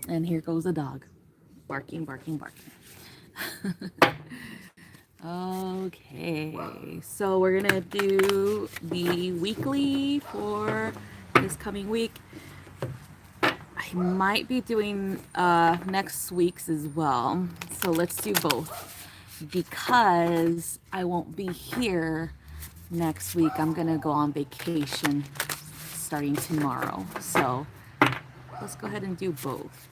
And here goes the dog. Barking, barking, barking. Okay, so we're gonna do the weekly for this coming week. I might be doing next week's as well. So let's do both. Because I won't be here next week. I'm gonna go on vacation starting tomorrow. So let's go ahead and do both.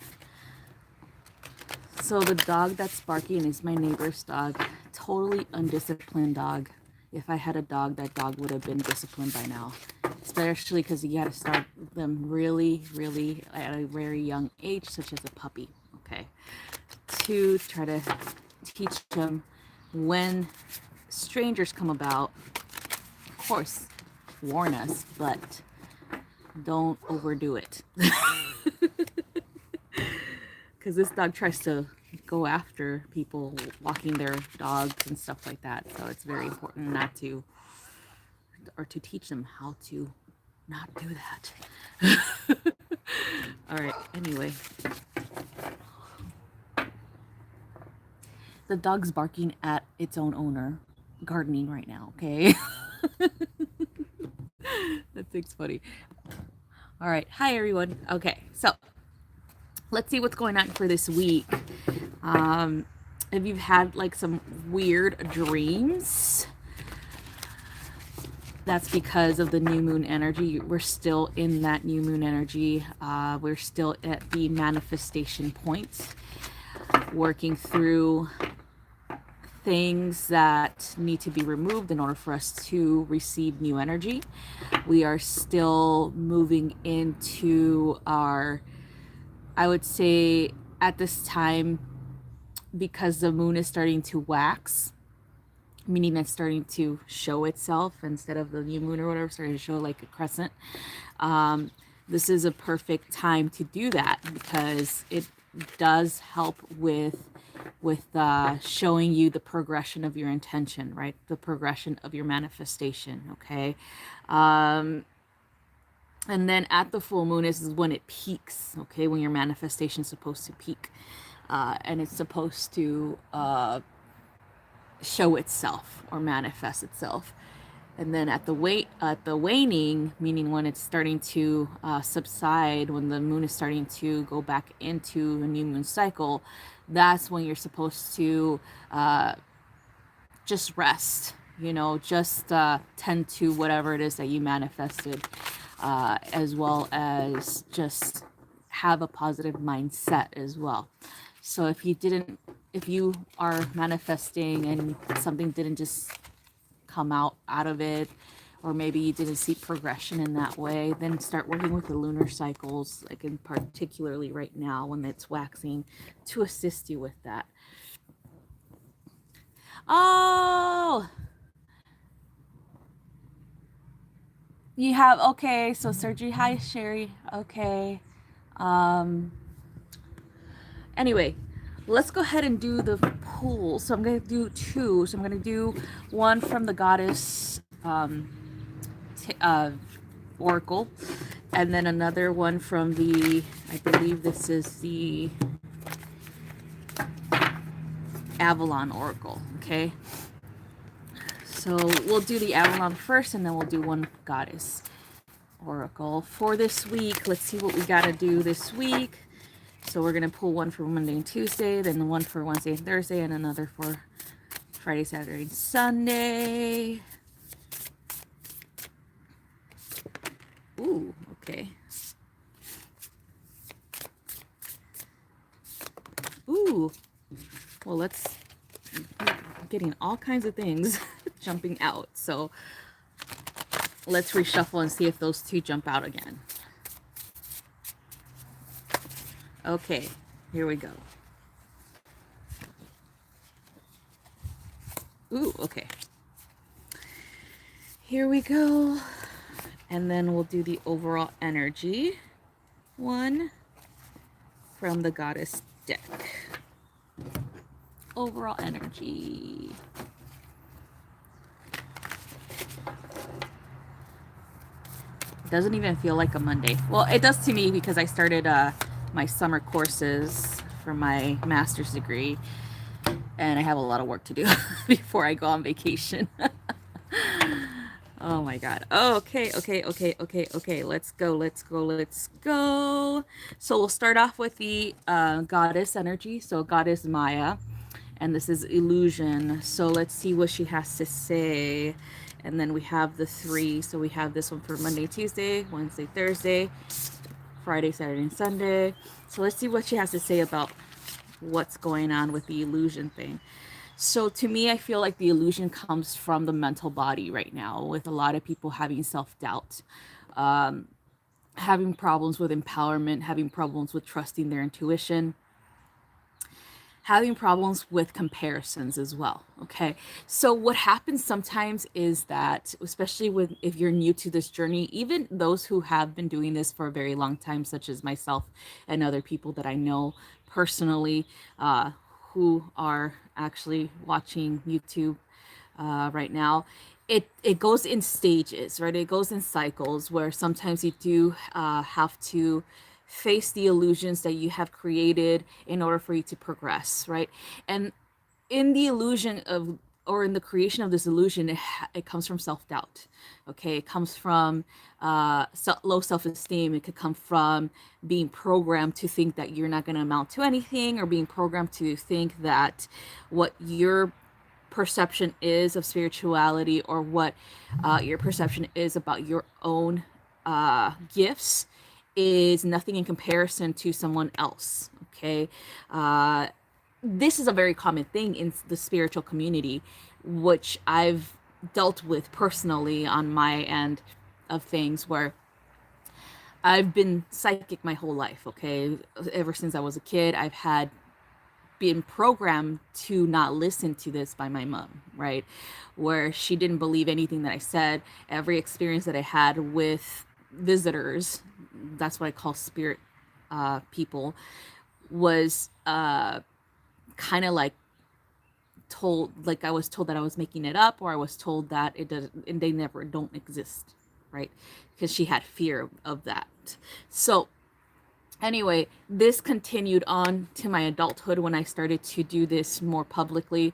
So the dog that's barking is my neighbor's dog. Totally undisciplined dog. If I had a dog, that dog would have been disciplined by now. Especially because you got to start them really, really at a very young age, such as a puppy. Okay. To try to teach them when strangers come about. Of course, warn us, but don't overdo it. Because this dog tries to go after people walking their dogs and stuff like that. So it's very important not to, or to teach them how to not do that. All right, anyway. The dog's barking at its own owner, gardening right now, okay? That thing's funny. All right, hi everyone. Okay, so let's see what's going on for this week. If you've had like some weird dreams, that's because of the new moon energy. We're still in that new moon energy. We're still at the manifestation point, working through things that need to be removed in order for us to receive new energy. We are still moving into our, I would say at this time, because the moon is starting to wax, meaning it's starting to show itself instead of the new moon or whatever, starting to show like a crescent. This is a perfect time to do that because it does help with showing you the progression of your intention, right? The progression of your manifestation, okay? And then at the full moon is when it peaks, okay? When your manifestation is supposed to peak. And it's supposed to show itself or manifest itself. And then at the waning, meaning when it's starting to subside, when the moon is starting to go back into a new moon cycle, that's when you're supposed to just rest, just tend to whatever it is that you manifested, as well as just have a positive mindset as well. So if you are manifesting and something didn't just come out of it, or maybe you didn't see progression in that way, then start working with the lunar cycles, like in particularly right now when it's waxing, to assist you with that. Oh, you have, okay, so surgery. Hi Sherry. Okay. Anyway, let's go ahead and do the pool. So I'm going to do two. So I'm going to do one from the goddess oracle, and then another one from the, I believe this is the Avalon oracle. Okay, so we'll do the Avalon first, and then we'll do one goddess oracle for this week. Let's see what we got to do this week. So we're going to pull one for Monday and Tuesday, then one for Wednesday and Thursday, and another for Friday, Saturday, and Sunday. Ooh, okay. Ooh. Well, I'm getting all kinds of things jumping out. So let's reshuffle and see if those two jump out again. Okay, here we go. Ooh, okay. Here we go. And then we'll do the overall energy one from the goddess deck. Overall energy. Doesn't even feel like a Monday. Well, it does to me because I started my summer courses for my master's degree, and I have a lot of work to do before I go on vacation. Oh my God. Okay. Let's go. So we'll start off with the goddess energy. So goddess Maya, and this is illusion. So let's see what she has to say. And then we have the three. So we have this one for Monday, Tuesday, Wednesday, Thursday, Friday, Saturday, and Sunday. So let's see what she has to say about what's going on with the illusion thing. So to me, I feel like the illusion comes from the mental body right now, with a lot of people having self-doubt, having problems with empowerment, having problems with trusting their intuition, having problems with comparisons as well. Okay. So what happens sometimes is that, especially with, if you're new to this journey, even those who have been doing this for a very long time, such as myself and other people that I know personally, who are actually watching YouTube right now, it goes in stages, right? It goes in cycles where sometimes you do have to face the illusions that you have created in order for you to progress, right? And in the illusion of, or in the creation of this illusion, it comes from self-doubt. Okay, it comes from low self-esteem. It could come from being programmed to think that you're not going to amount to anything, or being programmed to think that what your perception is of spirituality, or what your perception is about your own gifts, is nothing in comparison to someone else. Okay. This is a very common thing in the spiritual community, which I've dealt with personally on my end of things, where I've been psychic my whole life. Okay. Ever since I was a kid, I've had been programmed to not listen to this by my mom, right? Where she didn't believe anything that I said. Every experience that I had with visitors, that's what I call spirit people, was kind of like told, like I was told that I was making it up, or I was told that it doesn't, and they never don't exist, right? Because she had fear of that. So anyway, this continued on to my adulthood when I started to do this more publicly.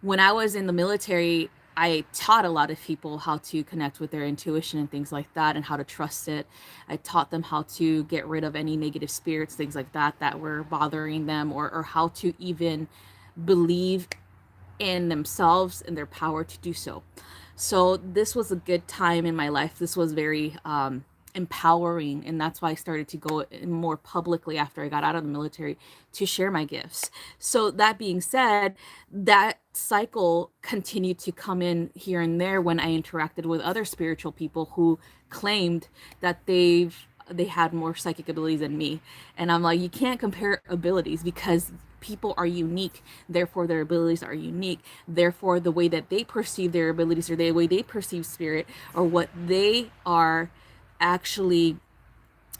When I was in the military, I taught a lot of people how to connect with their intuition and things like that, and how to trust it. I taught them how to get rid of any negative spirits, things like that, that were bothering them, or how to even believe in themselves and their power to do so. So this was a good time in my life. This was very empowering, and that's why I started to go more publicly after I got out of the military, to share my gifts. So that being said, that cycle continued to come in here and there when I interacted with other spiritual people who claimed that they had more psychic abilities than me. And I'm like, you can't compare abilities, because people are unique, therefore their abilities are unique, therefore the way that they perceive their abilities, or the way they perceive spirit, or what they are actually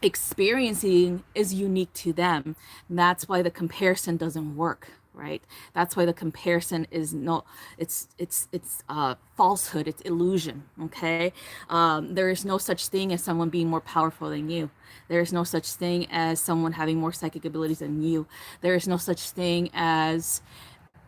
experiencing, is unique to them. And that's why the comparison doesn't work, right? That's why the comparison is it's falsehood, it's illusion. Okay. There is no such thing as someone being more powerful than you. There is no such thing as someone having more psychic abilities than you. There is no such thing as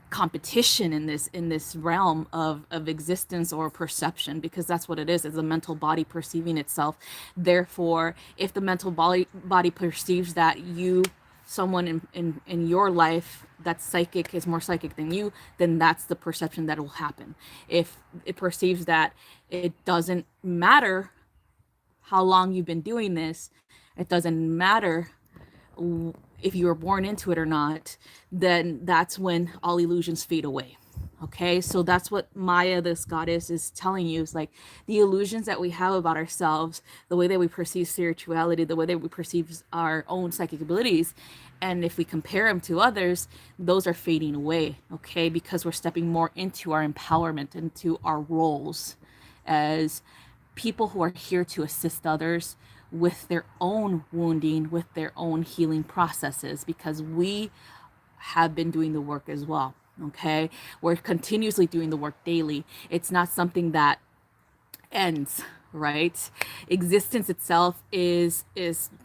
competition in this realm of existence or perception, because that's what it is. It's a mental body perceiving itself. Therefore, if the mental body perceives that someone in your life that's psychic is more psychic than you, then that's the perception that will happen. If it perceives that it doesn't matter how long you've been doing this, it doesn't matter if you were born into it or not, then that's when all illusions fade away. Okay, so that's what Maya, this goddess, is telling you. Is like, the illusions that we have about ourselves, the way that we perceive spirituality, the way that we perceive our own psychic abilities, and if we compare them to others, those are fading away. Okay, because we're stepping more into our empowerment, into our roles as people who are here to assist others with their own wounding, with their own healing processes, because we have been doing the work as well. Okay, we're continuously doing the work daily. It's not something that ends, right? Existence itself is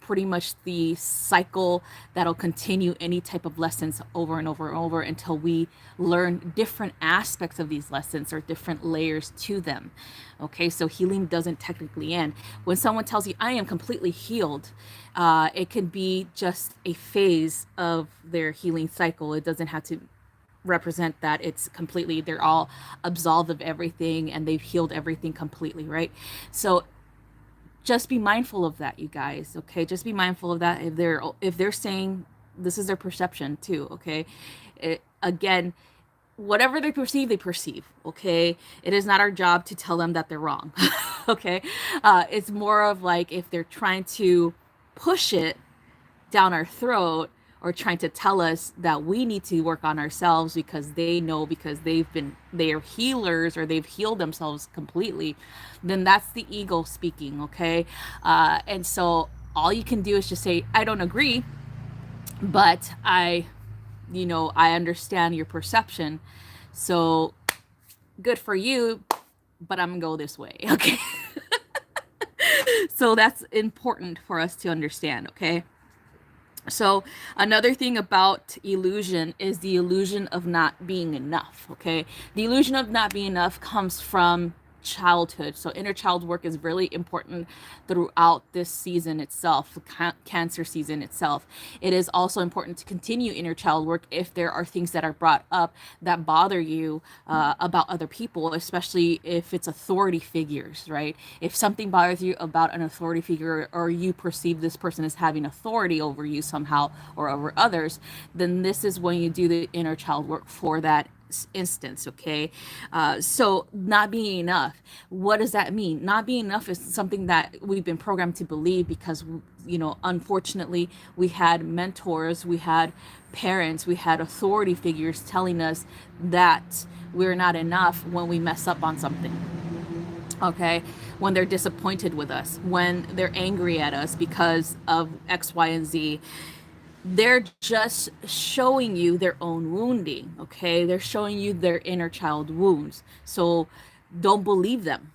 pretty much the cycle that'll continue any type of lessons over and over and over until we learn different aspects of these lessons or different layers to them. Okay, so healing doesn't technically end. When someone tells you, I am completely healed, it can be just a phase of their healing cycle. It doesn't have to represent that it's completely, they're all absolved of everything and they've healed everything completely, right? So just be mindful of that, you guys. Okay, just be mindful of that. If they're saying, this is their perception too. Okay, again, whatever they perceive. Okay, it is not our job to tell them that they're wrong. Okay, it's more of like if they're trying to push it down our throat or trying to tell us that we need to work on ourselves because they know, because they're healers or they've healed themselves completely, then that's the ego speaking. Okay, and so all you can do is just say, I don't agree, but I understand your perception, so good for you, but I'm gonna go this way. Okay. So that's important for us to understand. Okay, so another thing about illusion is the illusion of not being enough. Okay, the illusion of not being enough comes from childhood. So inner child work is really important throughout this season itself, cancer season itself. It is also important to continue inner child work if there are things that are brought up that bother you about other people, especially if it's authority figures, right? If something bothers you about an authority figure, or you perceive this person as having authority over you somehow or over others, then this is when you do the inner child work for that instance. Okay, so not being enough, what does that mean? Not being enough is something that we've been programmed to believe because unfortunately we had mentors, we had parents, we had authority figures telling us that we're not enough when we mess up on something. Okay, when they're disappointed with us, when they're angry at us because of X, Y, and Z. They're just showing you their own wounding. Okay, they're showing you their inner child wounds, so don't believe them.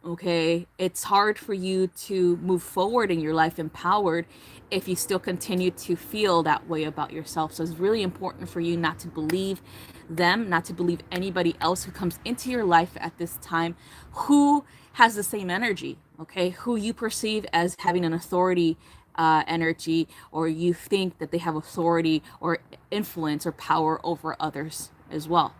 Okay, it's hard for you to move forward in your life empowered if you still continue to feel that way about yourself. So it's really important for you not to believe them, not to believe anybody else who comes into your life at this time who has the same energy. Okay, who you perceive as having an authority energy, or you think that they have authority or influence or power over others as well.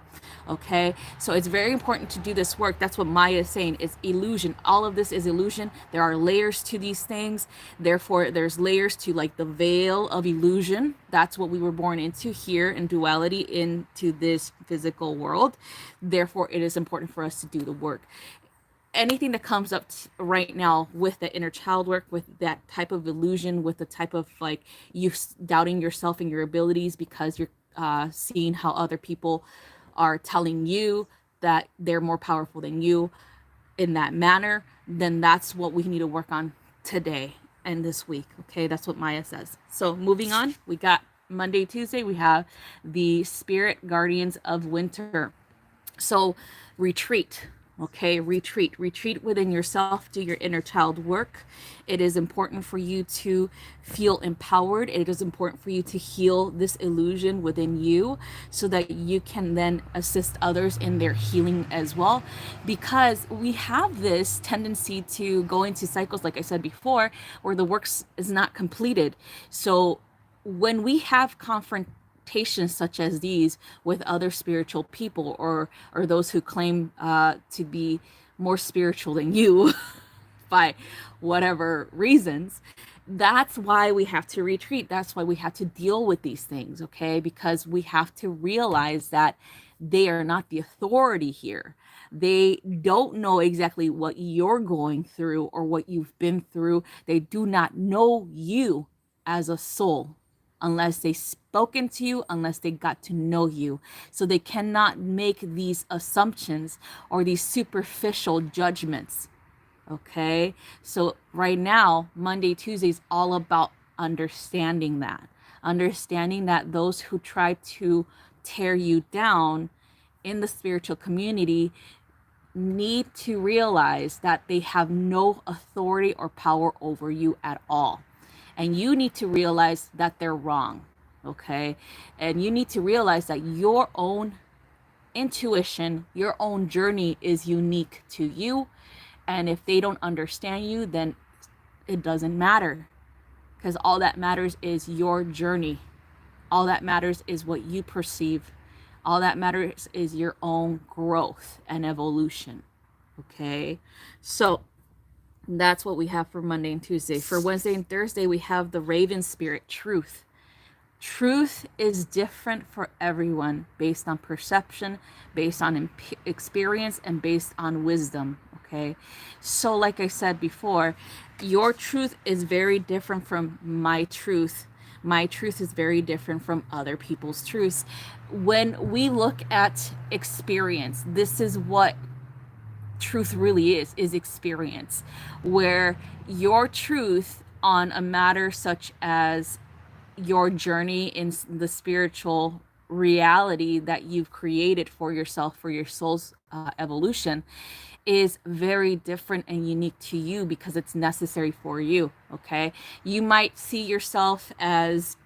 Okay, so it's very important to do this work. That's what Maya is saying, is illusion. All of this is illusion. There are layers to these things, therefore there's layers to, like, the veil of illusion. That's what we were born into here in duality, into this physical world. Therefore it is important for us to do the work. Anything that comes up right now with the inner child work, with that type of illusion, with the type of, like, you doubting yourself and your abilities because you're seeing how other people are telling you that they're more powerful than you in that manner, then that's what we need to work on today and this week. Okay, that's what Maya says. So moving on, we got Monday, Tuesday, we have the spirit guardians of winter. So retreat. Okay, retreat within yourself, do your inner child work. It is important for you to feel empowered. It is important for you to heal this illusion within you so that you can then assist others in their healing as well, because we have this tendency to go into cycles, like I said before, where the work is not completed. So when we have confrontations such as these with other spiritual people, or those who claim to be more spiritual than you by whatever reasons, that's why we have to retreat. That's why we have to deal with these things. Okay, because we have to realize that they are not the authority here. They don't know exactly what you're going through or what you've been through. They do not know you as a soul unless they spoken to you, unless they got to know you. So they cannot make these assumptions or these superficial judgments. Okay, so right now, Monday, Tuesday is all about understanding that those who try to tear you down in the spiritual community need to realize that they have no authority or power over you at all. And you need to realize that they're wrong. Okay. And you need to realize that your own intuition, your own journey is unique to you. And if they don't understand you, then it doesn't matter, because all that matters is your journey. All that matters is what you perceive. All that matters is your own growth and evolution. Okay. So that's what we have for Monday and Tuesday. For Wednesday and Thursday, we have the Raven Spirit, Truth. Truth is different for everyone based on perception, based on experience, and based on wisdom. Okay. So, like I said before, your truth is very different from my truth. My truth is very different from other people's truths. When we look at experience, this is what truth really is experience, where your truth on a matter such as your journey in the spiritual reality that you've created for yourself, for your soul's evolution, is very different and unique to you because it's necessary for you. Okay. You might see yourself as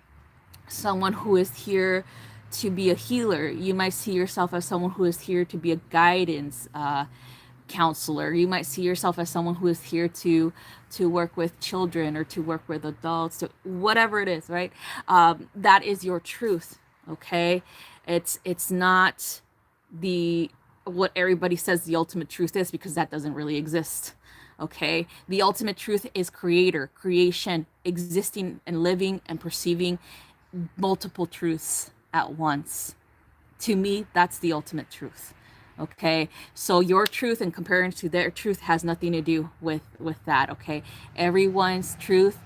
someone who is here to be a healer. You might see yourself as someone who is here to be a guidance counselor. You might see yourself as someone who is here to work with children or to work with adults, to whatever it is, right? That is your truth. Okay. It's not the what everybody says the ultimate truth is, because that doesn't really exist. Okay. The ultimate truth is creator, creation, existing and living and perceiving multiple truths at once. To me, that's the ultimate truth. Okay. So your truth and comparing to their truth has nothing to do with that. Okay. Everyone's truth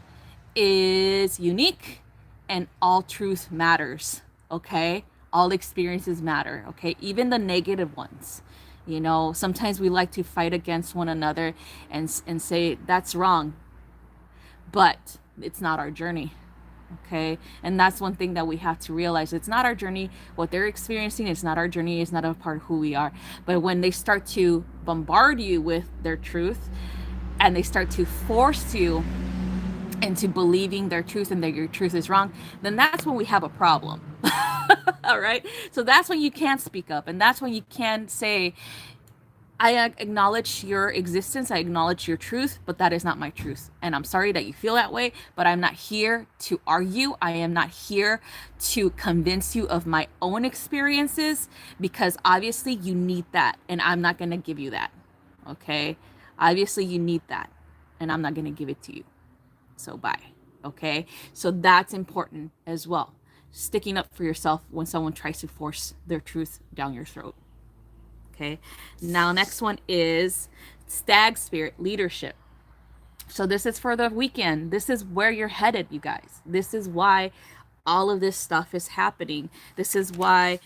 is unique, and all truth matters. Okay. All experiences matter. Okay. Even the negative ones. You know, sometimes we like to fight against one another and say that's wrong, but it's not our journey. Okay. And that's one thing that we have to realize. It's not our journey. What they're experiencing is not our journey. It's not a part of who we are. But when they start to bombard you with their truth, and they start to force you into believing their truth and that your truth is wrong, then that's when we have a problem. All right. So that's when you can't speak up. And that's when you can say, I acknowledge your existence. I acknowledge your truth, but that is not my truth. And I'm sorry that you feel that way, but I'm not here to argue. I am not here to convince you of my own experiences, because obviously you need that. And I'm not going to give you that. Okay. Obviously you need that, and I'm not going to give it to you. So bye. Okay. So that's important as well. Sticking up for yourself when someone tries to force their truth down your throat. Okay. Now, next one is Stag Spirit, Leadership. So this is for the weekend. This is where you're headed, you guys. This is why all of this stuff is happening. This is why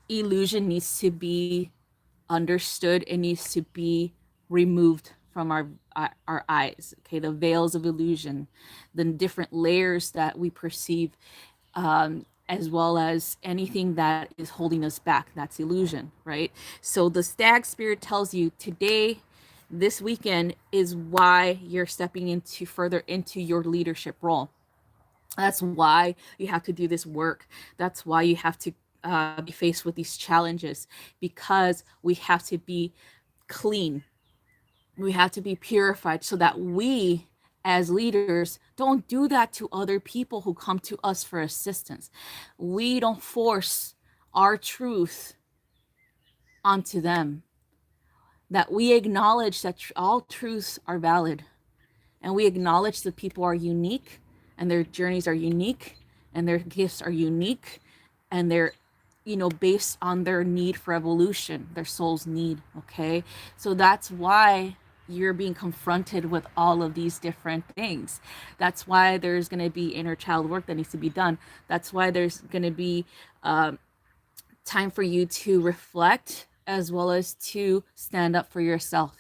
illusion needs to be understood. It needs to be removed from our eyes. Okay. The veils of illusion, the different layers that we perceive, as well as anything that is holding us back. That's illusion, right? So the Stag Spirit tells you today, this weekend, is why you're stepping into further into your leadership role. That's why you have to do this work. That's why you have to be faced with these challenges, because we have to be clean. We have to be purified so that we, as leaders, don't do that to other people who come to us for assistance. We don't force our truth onto them. That we acknowledge that all truths are valid, and we acknowledge that people are unique, and their journeys are unique, and their gifts are unique, and they're, based on their need for evolution, their soul's need. Okay. So that's why you're being confronted with all of these different things. That's why there's going to be inner child work that needs to be done. That's why there's going to be time for you to reflect, as well as to stand up for yourself.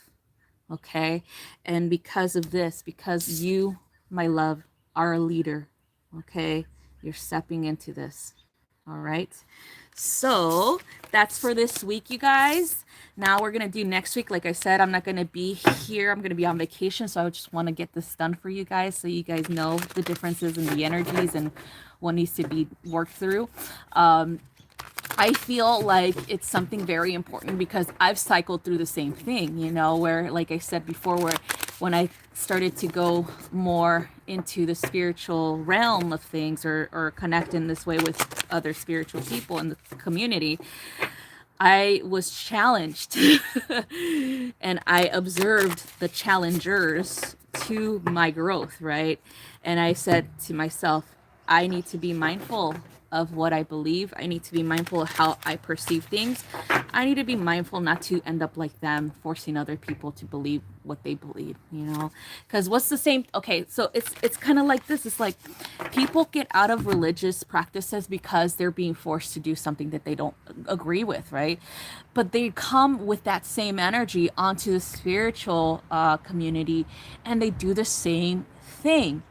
Okay. And because of this, because you, my love, are a leader. Okay. You're stepping into this. All right. So that's for this week, you guys. Now we're going to do next week. Like I said, I'm not going to be here. I'm going to be on vacation. So I just want to get this done for you guys so you guys know the differences in the energies and what needs to be worked through. I feel like it's something very important because I've cycled through the same thing, you know, where, like I said before, where when I started to go more into the spiritual realm of things, or connect in this way with other spiritual people in the community, I was challenged and I observed the challengers to my growth, right? And I said to myself, I need to be mindful of what I believe. I need to be mindful of how I perceive things. I need to be mindful not to end up like them, forcing other people to believe what they believe, you know? Because what's the same? Okay, so it's kind of like this. It's like people get out of religious practices because they're being forced to do something that they don't agree with, right? But they come with that same energy onto the spiritual community, and they do the same thing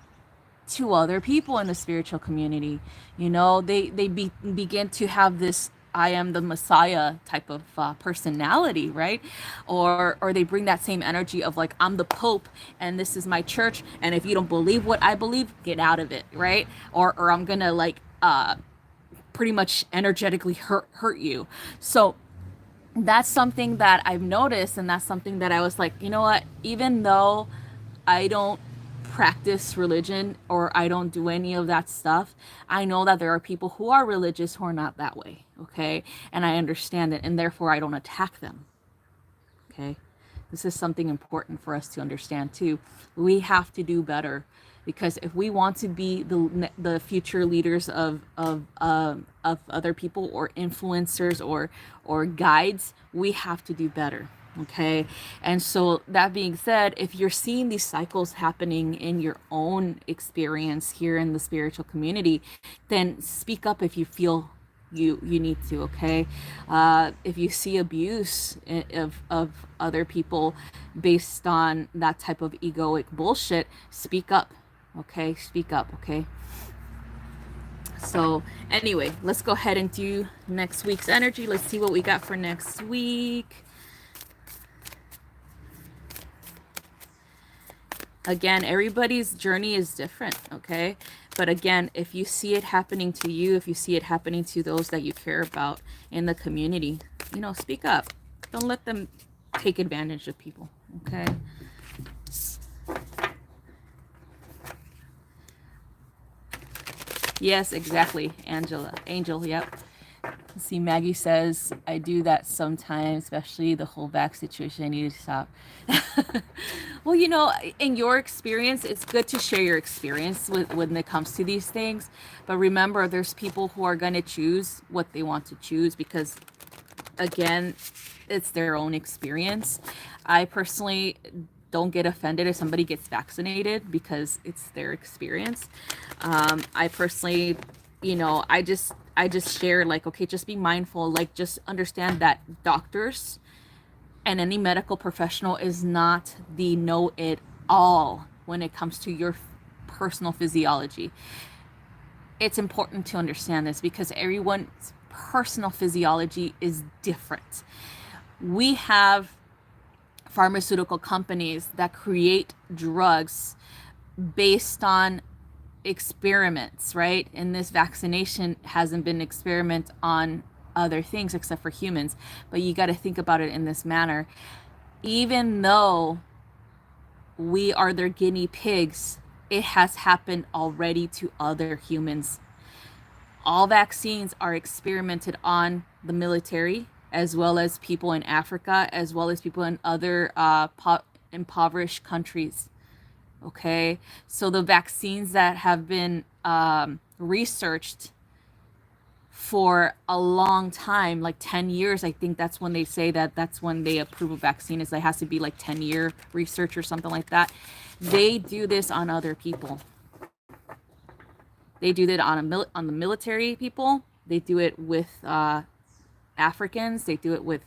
to other people in the spiritual community. You know, they begin to have this I am the Messiah type of personality, right? Or they bring that same energy of like, I'm the Pope and this is my church, and if you don't believe what I believe, get out of it, right? Or I'm gonna like pretty much energetically hurt you. So that's something that I've noticed, and that's something that I was like, you know what, even though I don't practice religion or I don't do any of that stuff, I know that there are people who are religious who are not that way, okay? And I understand it, and therefore I don't attack them, okay? This is something important for us to understand too. We have to do better, because if we want to be the future leaders of other people, or influencers, or guides, we have to do better. Okay. And so that being said, if you're seeing these cycles happening in your own experience here in the spiritual community, then speak up if you feel you need to. Okay. If you see abuse of other people based on that type of egoic bullshit, speak up. Okay. Speak up. Okay. So anyway, let's go ahead and do next week's energy. Let's see what we got for next week. Again, everybody's journey is different, okay? But again, if you see it happening to you, if you see it happening to those that you care about in the community, you know, speak up. Don't let them take advantage of people, okay? Yes, exactly, Angel, yep. See, Maggie says, I do that sometimes, especially the whole back situation. I need to stop. Well, you know, in your experience, it's good to share your experience when it comes to these things. But remember, there's people who are going to choose what they want to choose because, again, it's their own experience. I personally don't get offended if somebody gets vaccinated because it's their experience. I personally, you know, I just share like, okay, just be mindful, like just understand that doctors and any medical professional is not the know-it-all when it comes to your personal physiology. It's important to understand this because everyone's personal physiology is different. We have pharmaceutical companies that create drugs based on experiments, right? And this vaccination hasn't been an experiment on other things except for humans, but you got to think about it in this manner. Even though we are their guinea pigs, it has happened already to other humans. All vaccines are experimented on the military, as well as people in Africa, as well as people in other impoverished countries. Okay, so the vaccines that have been researched for a long time, like 10 years, I think that's when they say that's when they approve a vaccine, is it has to be like 10-year research or something like that. They do this on other people. They do that on the military people. They do it with Africans, they do it with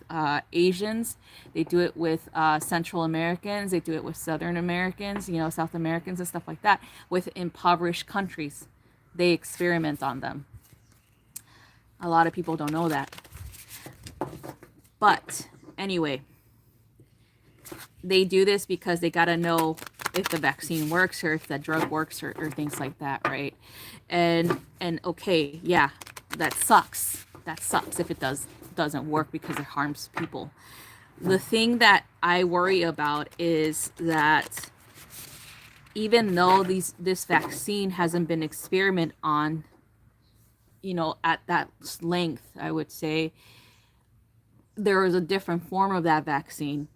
Asians, they do it with Central Americans, they do it with Southern Americans, you know, South Americans and stuff like that, with impoverished countries. They experiment on them. A lot of people don't know that. But anyway, they do this because they got to know if the vaccine works or if that drug works or things like that, right? And okay, yeah, that sucks. That sucks if it doesn't work because it harms people. The thing that I worry about is that even though this vaccine hasn't been experimented on, at that length, I would say there is a different form of that vaccine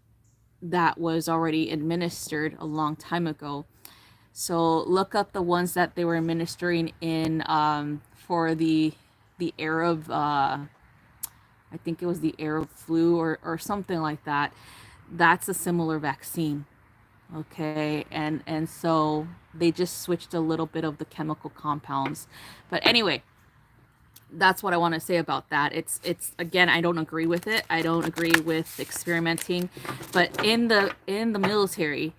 that was already administered a long time ago. So look up the ones that they were administering in for the Arab, I think it was the Arab flu or something like that. That's a similar vaccine. Okay, and so they just switched a little bit of the chemical compounds. But anyway, that's what I want to say about that. It's again, I don't agree with it. I don't agree with experimenting, but in the military,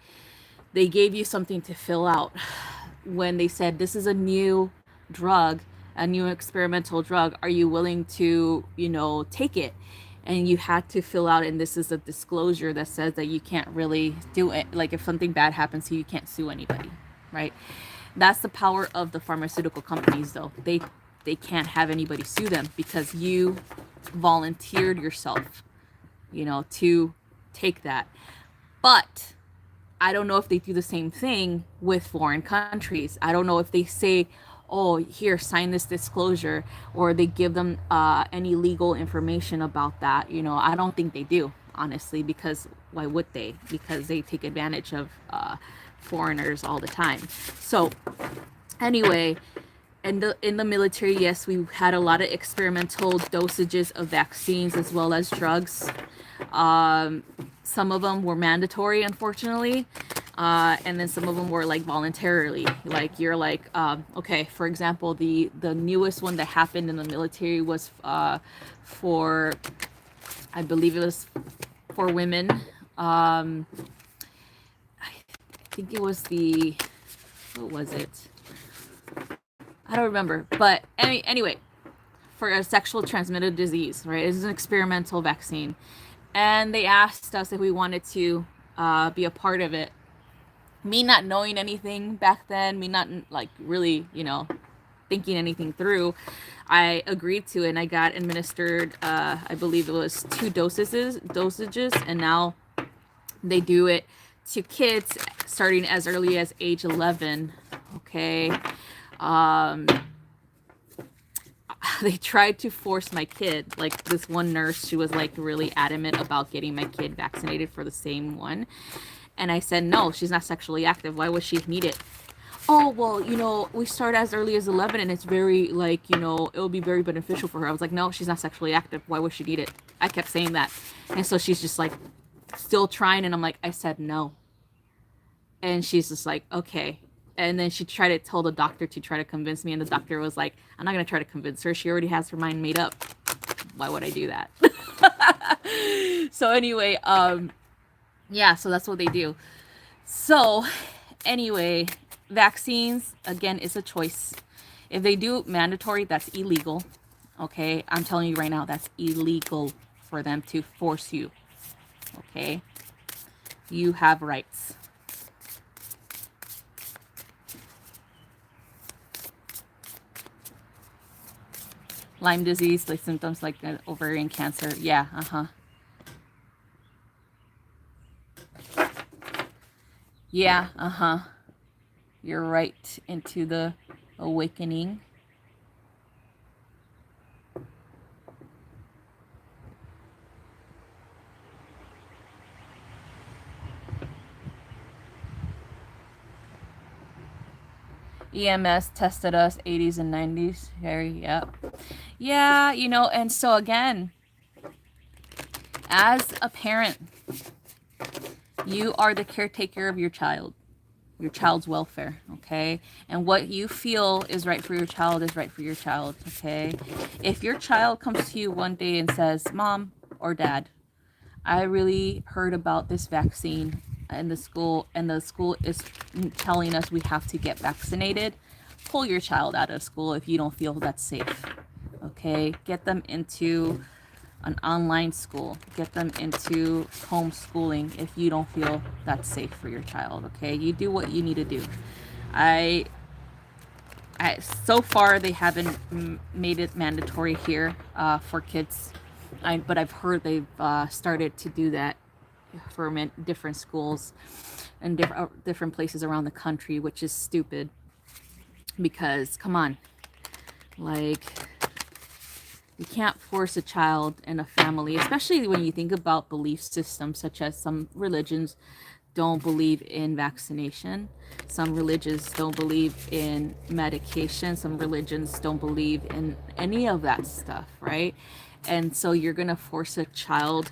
they gave you something to fill out when they said this is a new drug, a new experimental drug. Are you willing to, take it? And you had to fill out, and this is a disclosure that says that you can't really do it. Like if something bad happens to you, you can't sue anybody, right? That's the power of the pharmaceutical companies, though. They can't have anybody sue them because you volunteered yourself, to take that. But I don't know if they do the same thing with foreign countries. I don't know if they say, oh, here, sign this disclosure, or they give them any legal information about that. I don't think they do, honestly, because why would they? Because they take advantage of foreigners all the time. So anyway, in the military, yes, we had a lot of experimental dosages of vaccines as well as drugs. Some of them were mandatory, unfortunately, and then some of them were like voluntarily. Like you're like, okay, for example, the newest one that happened in the military was for, I believe it was for women. I think it was what was it? I don't remember, but anyway, for a sexual transmitted disease, right? It's an experimental vaccine. And they asked us if we wanted to be a part of it. Me not knowing anything back then, me not like really, thinking anything through, I agreed to it, and I got administered, I believe it was 2 dosages, and now they do it to kids starting as early as age 11. Okay. They tried to force my kid, like this one nurse, she was like really adamant about getting my kid vaccinated for the same one. And I said, no, she's not sexually active. Why would she need it? Oh, well, we start as early as 11 and it's very like, it'll be very beneficial for her. I was like, no, she's not sexually active. Why would she need it? I kept saying that. And so she's just like still trying. And I'm like, I said no. And she's just like, okay. And then she tried to tell the doctor to try to convince me. And the doctor was like, I'm not going to try to convince her. She already has her mind made up. Why would I do that? So anyway, yeah, so that's what they do. So anyway, vaccines, again, is a choice. If they do mandatory, that's illegal. Okay, I'm telling you right now, that's illegal for them to force you. Okay, you have rights. Lyme disease, like symptoms like ovarian cancer. Yeah, Yeah, You're right into the awakening. EMS tested us 80s and 90s. Yep. Yeah, and so again, as a parent, you are the caretaker of your child's welfare, okay? And what you feel is right for your child is right for your child, okay? If your child comes to you one day and says, Mom or Dad, I really heard about this vaccine in the school, and the school is telling us we have to get vaccinated, pull your child out of school if you don't feel that's safe. Okay, get them into an online school, get them into homeschooling if you don't feel that's safe for your child. Okay, you do what you need to do. I so far they haven't made it mandatory here for kids, but I've heard they've started to do that for different schools and different places around the country, which is stupid because come on, like, you can't force a child and a family, especially when you think about belief systems such as some religions don't believe in vaccination. Some religions don't believe in medication. Some religions don't believe in any of that stuff, right? And so you're going to force a child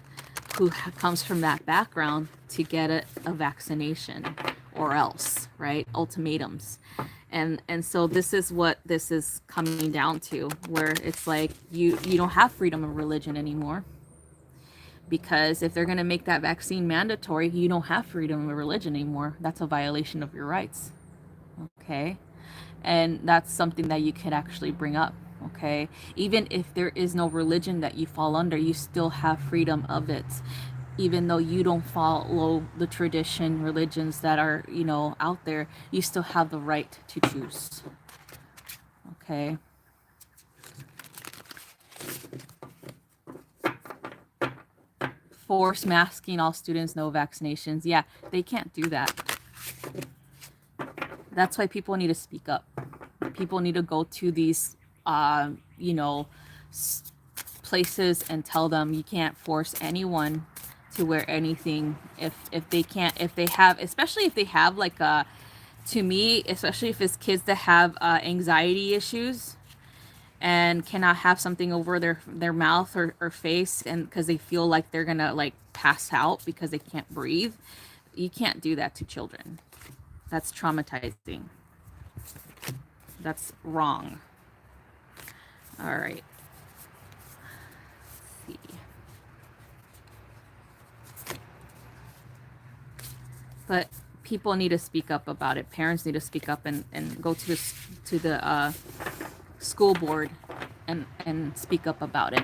who comes from that background to get a vaccination or else, right? Ultimatums. And so this is what this is coming down to, where it's like you don't have freedom of religion anymore. Because if they're going to make that vaccine mandatory, you don't have freedom of religion anymore. That's a violation of your rights. Okay. And that's something that you could actually bring up. Okay. Even if there is no religion that you fall under, you still have freedom of it. Even though you don't follow the tradition religions that are, out there, you still have the right to choose. Okay. Force masking all students, no vaccinations. Yeah, they can't do that. That's why people need to speak up. People need to go to these, places and tell them you can't force anyone to wear anything if they can't, if they have, especially if they have like to me, especially if it's kids that have anxiety issues and cannot have something over their mouth or face, and because they feel like they're gonna like pass out because they can't breathe. You can't do that to children. That's traumatizing. That's wrong. All right. Let's see. But people need to speak up about it. Parents need to speak up and go to the school board and speak up about it.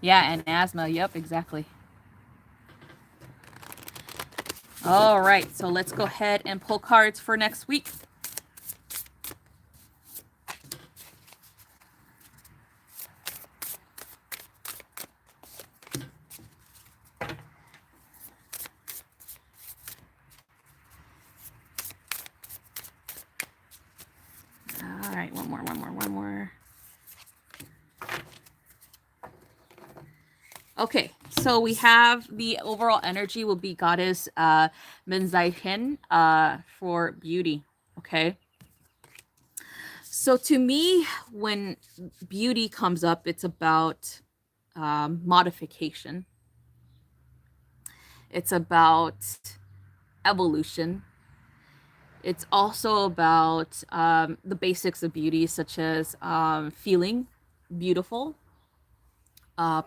Yeah, and asthma. Yep, exactly. All right, so let's go ahead and pull cards for next week. All right, one more. Okay, so we have the overall energy will be goddess Menzaihin for beauty. Okay. So to me, when beauty comes up, it's about modification. It's about evolution. It's also about the basics of beauty, such as feeling beautiful,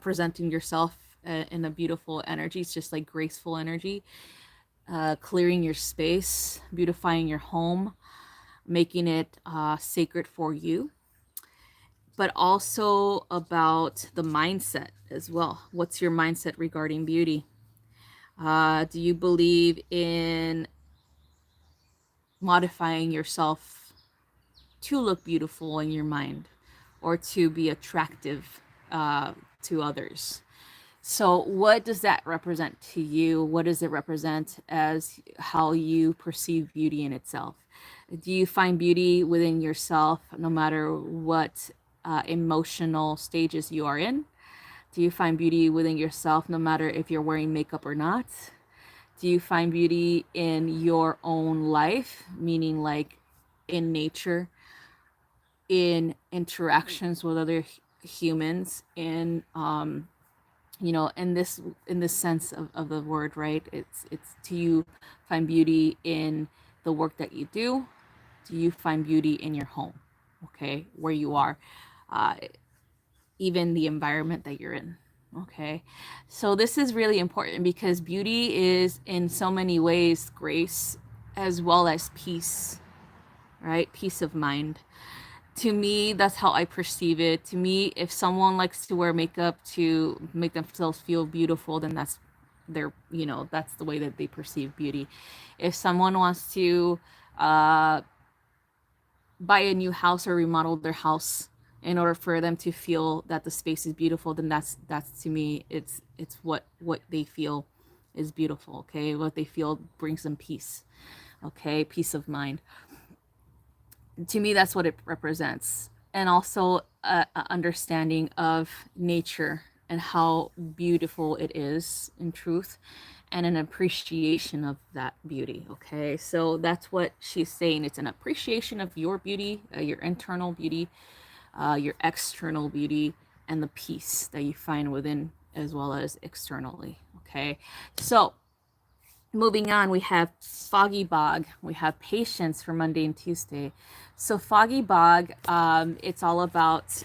presenting yourself in a beautiful energy. It's just like graceful energy, clearing your space, beautifying your home, making it sacred for you, but also about the mindset as well. What's your mindset regarding beauty? Do you believe in modifying yourself to look beautiful in your mind or to be attractive to others? So what does that represent to you? What does it represent as how you perceive beauty in itself? Do you find beauty within yourself no matter what emotional stages you are in? Do you find beauty within yourself no matter if you're wearing makeup or not? Do you find beauty in your own life, meaning like in nature, in interactions with other humans, in in this sense of the word, right? It's do you find beauty in the work that you do? Do you find beauty in your home? Okay, where you are, even the environment that you're in. Okay, so this is really important because beauty is in so many ways grace as well as peace, right? Peace of mind. To me, that's how I perceive it. To me, if someone likes to wear makeup to make themselves feel beautiful, then that's their, that's the way that they perceive beauty. If someone wants to uh, buy a new house or remodel their house in order for them to feel that the space is beautiful, then that's to me, it's what they feel is beautiful. Okay, what they feel brings them peace. Okay, peace of mind. To me, that's what it represents. And also a understanding of nature and how beautiful it is in truth, and an appreciation of that beauty. Okay, so that's what she's saying. It's an appreciation of your beauty, your internal beauty, your external beauty, and the peace that you find within as well as externally. Okay, so moving on, we have foggy bog. We have patience for Monday and Tuesday. So foggy bog, it's all about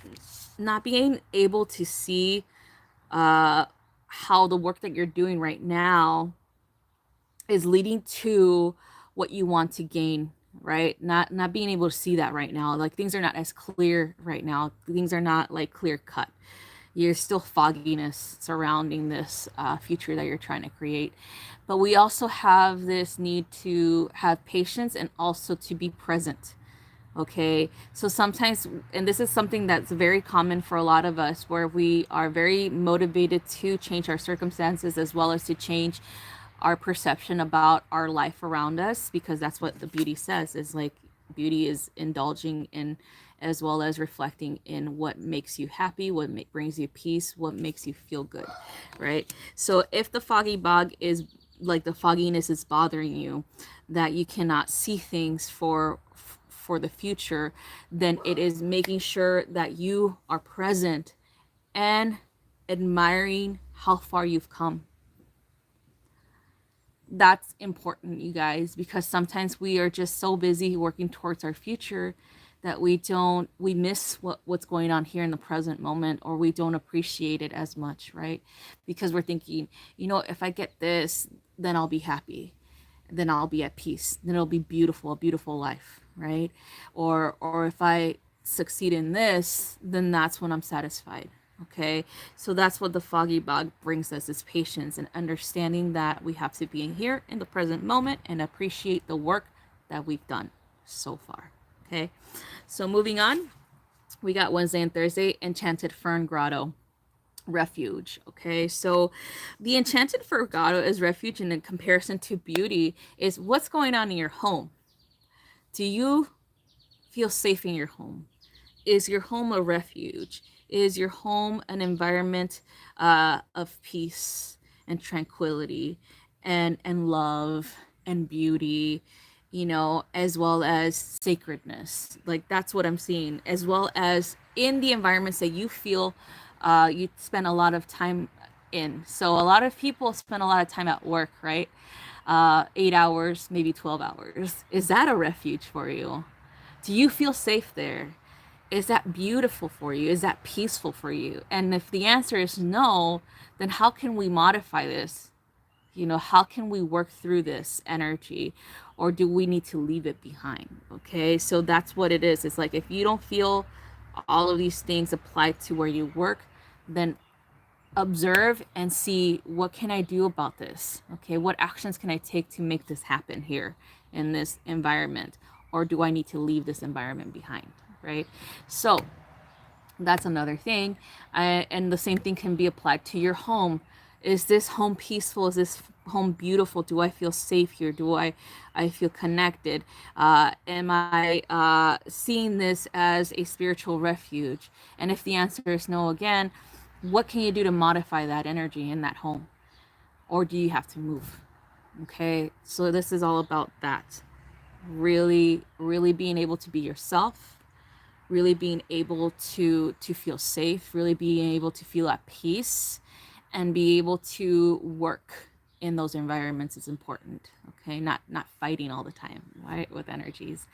not being able to see how the work that you're doing right now is leading to what you want to gain, right? Not being able to see that right now. Like things are not as clear right now. Things are not like clear cut. There's still fogginess surrounding this future that you're trying to create. But we also have this need to have patience and also to be present. Okay, so sometimes, and this is something that's very common for a lot of us, where we are very motivated to change our circumstances as well as to change our perception about our life around us, because that's what the beauty says, is like beauty is indulging in as well as reflecting in what makes you happy, what brings you peace, what makes you feel good, right? So if the foggy bog is like the fogginess is bothering you, that you cannot see things for the future, then it is making sure that you are present and admiring how far you've come. That's important, you guys, because sometimes we are just so busy working towards our future that we miss what's going on here in the present moment, or we don't appreciate it as much, right? Because we're thinking, if I get this, then I'll be happy, then I'll be at peace, then it'll be beautiful, a beautiful life, right? Or if I succeed in this, then that's when I'm satisfied. Okay, so that's what the foggy bog brings us, is patience and understanding that we have to be in here in the present moment and appreciate the work that we've done so far. Okay, so moving on, we got Wednesday and Thursday, Enchanted Fern Grotto, refuge. Okay, so the Enchanted Fern Grotto is refuge, and in comparison to beauty is what's going on in your home. Do you feel safe in your home? Is your home a refuge? Is your home an environment of peace and tranquility and love and beauty, as well as sacredness? Like that's what I'm seeing, as well as in the environments that you feel you spend a lot of time in. So a lot of people spend a lot of time at work, right? 8 hours, maybe 12 hours. Is that a refuge for you? Do you feel safe there? Is that beautiful for you? Is that peaceful for you? And if the answer is no, then how can we modify this? How can we work through this energy? Or do we need to leave it behind? Okay, so that's what it is. It's like if you don't feel all of these things apply to where you work, then observe and see, what can I do about this? Okay, what actions can I take to make this happen here in this environment? Or do I need to leave this environment behind? Right? So that's another thing. And the same thing can be applied to your home. Is this home peaceful? Is this home beautiful? Do I feel safe here? Do I feel connected? Am I seeing this as a spiritual refuge? And if the answer is no, again, what can you do to modify that energy in that home? Or do you have to move? Okay, so this is all about that. Really, really being able to be yourself, really being able to feel safe, really being able to feel at peace, and be able to work in those environments is important. Okay, not fighting all the time, right, with energies.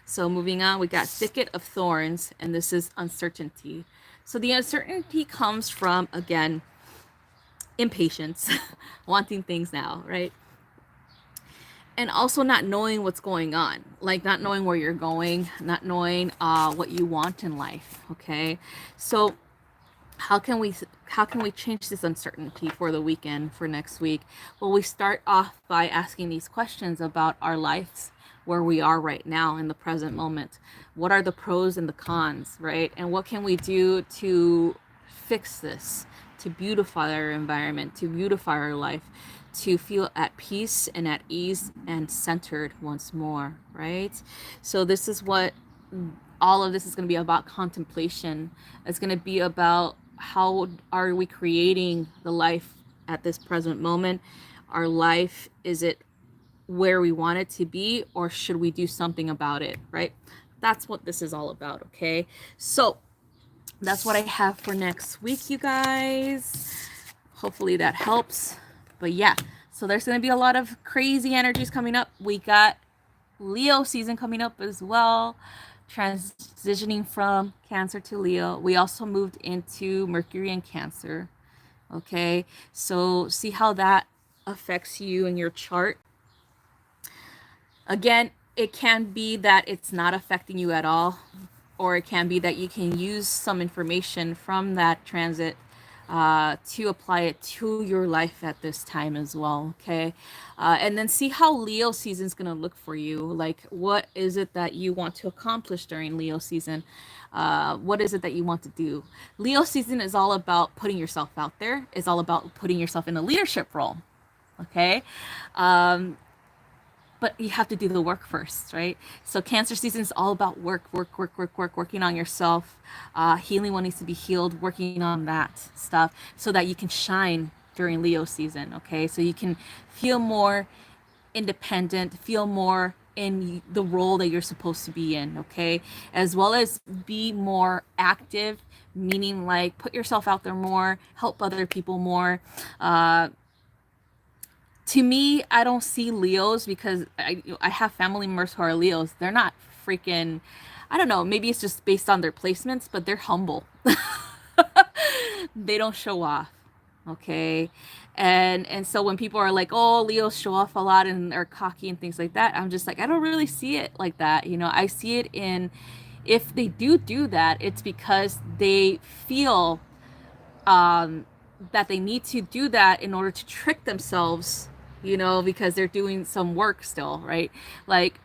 So moving on, we got Thicket of Thorns, and this is uncertainty. So the uncertainty comes from, again, impatience, wanting things now, right? and also not knowing what's going on, like not knowing where you're going, not knowing what you want in life. Okay, so how can we change this uncertainty for the weekend, for next week? Well, we start off by asking these questions about our lives, where we are right now in the present moment. What are the pros and the cons, right? And what can we do to fix this, to beautify our environment, to beautify our life, to feel at peace and at ease and centered once more, right? So this is what all of this is going to be about. Contemplation. It's going to be about how are we creating the life at this present moment. Our life, is it where we want it to be, or should we do something about it, right? That's what this is all about. Okay, so that's what I have for next week, you guys. Hopefully that helps. But yeah, so there's going to be a lot of crazy energies coming up. We got Leo season coming up as well, transitioning from Cancer to Leo. We also moved into Mercury and Cancer. Okay, so see how that affects you in your chart. Again, it can be that it's not affecting you at all, or it can be that you can use some information from that transit to apply it to your life at this time as well. Okay, and then see how Leo season is going to look for you. Like, what is it that you want to accomplish during Leo season? What is it that you want to do? Leo season is all about putting yourself out there. It's all about putting yourself in a leadership role. Okay, but you have to do the work first, right? So Cancer season is all about working on yourself, healing what needs to be healed, working on that stuff so that you can shine during Leo season. Okay, so you can feel more independent, feel more in the role that you're supposed to be in. Okay, as well as be more active, meaning like put yourself out there more, help other people more. To me, I don't see Leos because I have family members who are Leos. They're not freaking, I don't know, maybe it's just based on their placements, but they're humble. They don't show off. Okay. And so when people are like, oh, Leos show off a lot and are cocky and things like that, I'm just like, I don't really see it like that. You know, I see it in, if they do that, it's because they feel that they need to do that in order to trick themselves, you know, because they're doing some work still, right? Like,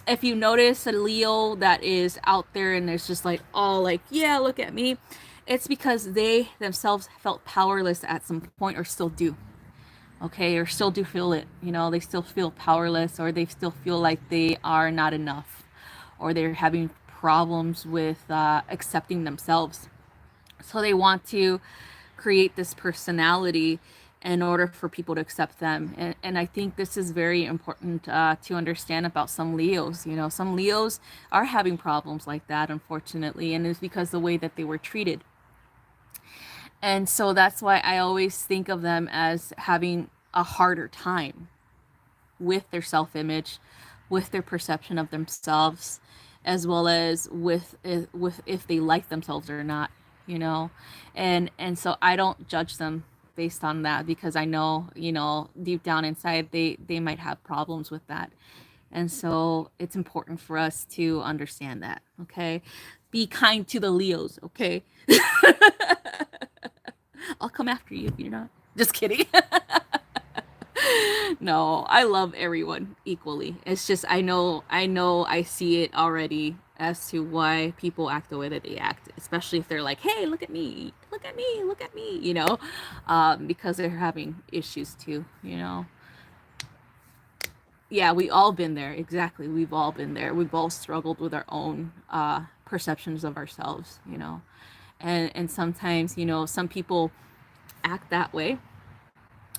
if you notice a Leo that is out there and there's just like, oh, like, yeah, look at me, it's because they themselves felt powerless at some point, or still do. Okay, or still do feel it, you know, they still feel powerless, or they still feel like they are not enough, or they're having problems with accepting themselves. So they want to create this personality in order for people to accept them. And I think this is very important to understand about some Leos. You know, some Leos are having problems like that, unfortunately, and it's because the way that they were treated. And so that's why I always think of them as having a harder time with their self-image, with their perception of themselves, as well as with if they like themselves or not, you know. And so I don't judge them based on that, because I know, you know, deep down inside they might have problems with that. And so it's important for us to understand that. Okay, be kind to the Leos. Okay. I'll come after you if you're not. Just kidding. No, I love everyone equally. It's just I see it already as to why people act the way that they act, especially if they're like, hey, look at me, look at me, look at me, you know, because they're having issues too, you know. Yeah, we all been there. Exactly, we've all been there. We've all struggled with our own perceptions of ourselves, you know. And sometimes, you know, some people act that way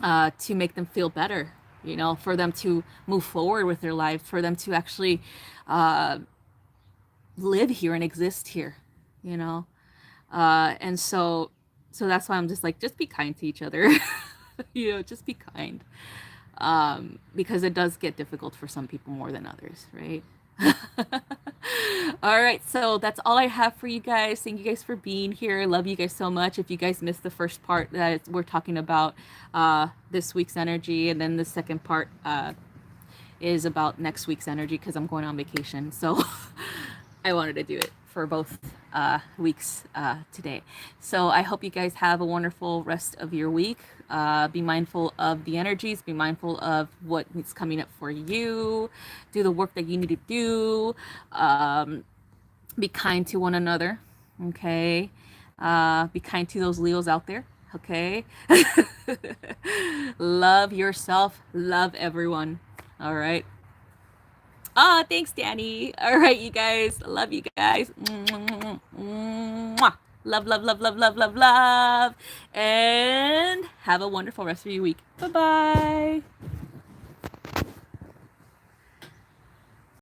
to make them feel better, you know, for them to move forward with their life, for them to actually live here and exist here, you know. And so that's why I'm just like, just be kind to each other. You know, just be kind, because it does get difficult for some people more than others, right? All right, so that's all I have for you guys. Thank you guys for being here. Love you guys so much. If you guys missed the first part that we're talking about this week's energy, and then the second part is about next week's energy because I'm going on vacation. So I wanted to do it for both weeks today. So I hope you guys have a wonderful rest of your week. Be mindful of the energies, be mindful of what is coming up for you, do the work that you need to do, be kind to one another, okay? Be kind to those Leos out there, okay? Love yourself, love everyone, all right? Oh, thanks, Danny. All right, you guys. Love you guys. Mwah. Love, love, love, love, love, love, love. And have a wonderful rest of your week. Bye bye.